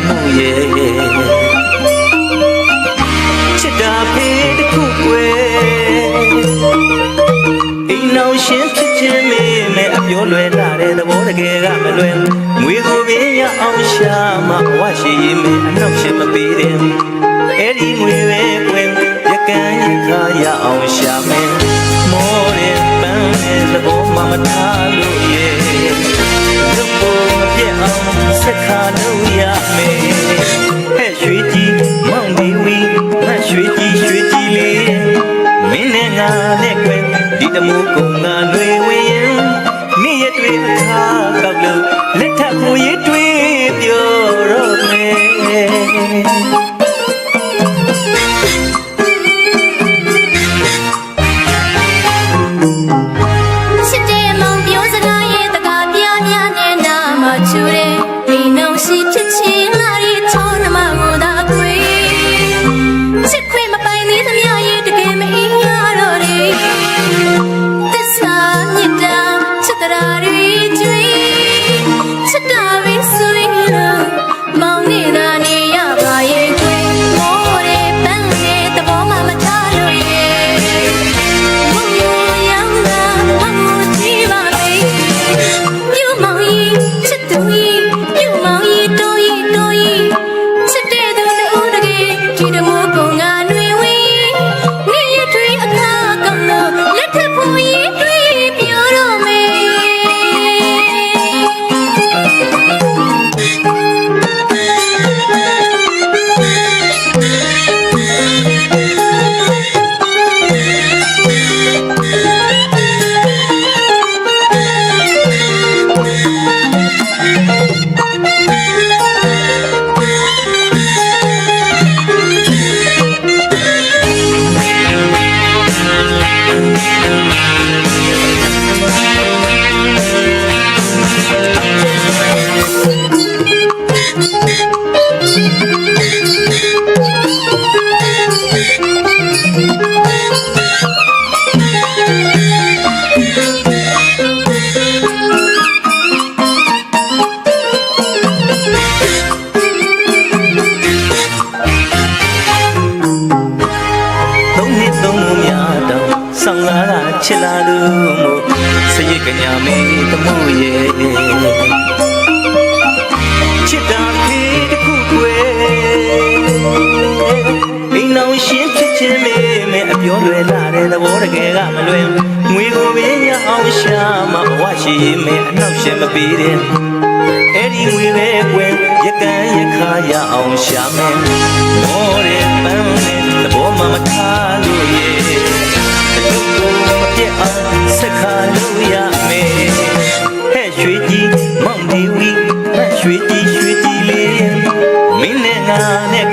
မှုရဲ့ချစ်တာဖေးတစ်ခုကွယ်အိမ်အောင်ရှင်ဖြစ်ခြင်းမေးမယ်အပြောလွယ်လာတဲ့သဘောတကယ်ကမလွယ်ငွေကိုပင်ရအောင်ရှာမှဝရှိရင်မေးအနောက်ရှင်မပေးတယ်အဲ့ဒီငွေပဲကွယ်ရကန်ရခါရအောင်ရှာမယ်မောတဲ့ပန်းတဲ့သဘောမှမထားလို့ရဲ့လူကိုမပြတ်အောင်ဆက်ခါလို့ရမယ်ဟဲ့ရွှေကြီးမောင်ဒီဝီငါရွှေကြီးလေးမင်းနဲ့ငါနဲ့ကွယ်ဒီတမိုးကုန်ငါလွေဝင်ရင်နေ့ရက်တွေအခါကောက်လို့လက်ထပ်ဖို့ရတွေးပြောတော့မယ်ချစ်လာလို့မို့စရိတ်ကညာမေးတမှုရဲ့ချစ်တာဖေးတစ်ခုကွယ်အိမ်အောင်ရှင်ဖြစ်ခြင်းမေးမယ်အပြောလွယ်လာတဲ့သဘောတကယ်ကမလွယ်ငွေကိုပင်ရအောင်ရှာမှဝရှိရင်မေးအနောက်ရှင်မပေးတယ်အဲ့ဒီငွေပဲကွယ်ရကန်ရခါရအောင်ရှာမယ်မောတဲ့ပန်းတဲ့သဘောမှမထားလို့ရဲ့ဆက်ခါလို့ရမယ်ဟဲ့ရွှေကြီးမောင်ဒီဝီငါရွှေကြီးလေးမင်းနဲ့ငါနဲ့